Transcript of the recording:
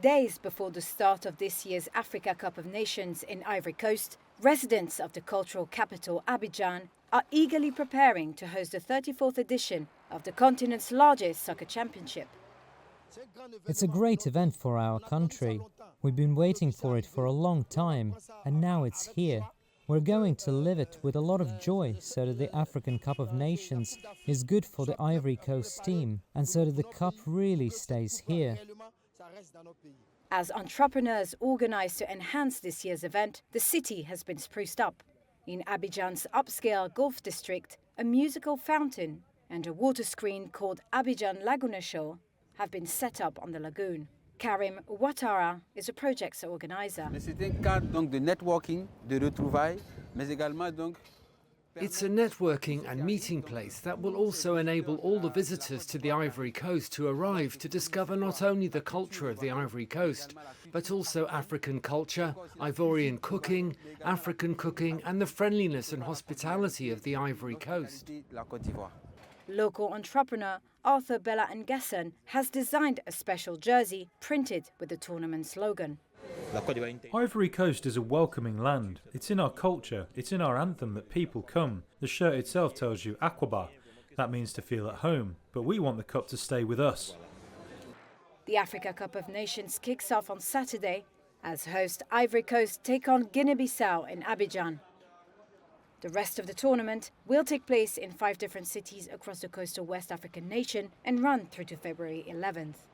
Days before the start of this year's Africa Cup of Nations in Ivory Coast, residents of the cultural capital Abidjan are eagerly preparing to host the 34th edition of the continent's largest soccer championship. It's a great event for our country. We've been waiting for it for a long time, and now it's here. We're going to live it with a lot of joy so that the African Cup of Nations is good for the Ivory Coast team, and so that the cup really stays here. As entrepreneurs organize to enhance this year's event, the city has been spruced up. In Abidjan's upscale golf district, a musical fountain and a water screen called Abidjan Laguna Show have been set up on the lagoon. Karim Ouattara is a project's organizer. It's a networking and meeting place that will also enable all the visitors to the Ivory Coast to arrive to discover not only the culture of the Ivory Coast, but also African culture, Ivorian cooking, African cooking, and the friendliness and hospitality of the Ivory Coast. Local entrepreneur Arthur Bella Ngesson has designed a special jersey printed with the tournament slogan. Ivory Coast is a welcoming land. It's in our culture, it's in our anthem that people come. The shirt itself tells you Aquaba. That means to feel at home, but we want the cup to stay with us. The Africa Cup of Nations kicks off on Saturday as host Ivory Coast take on Guinea-Bissau in Abidjan. The rest of the tournament will take place in 5 different cities across the coastal West African nation and run through to February 11th.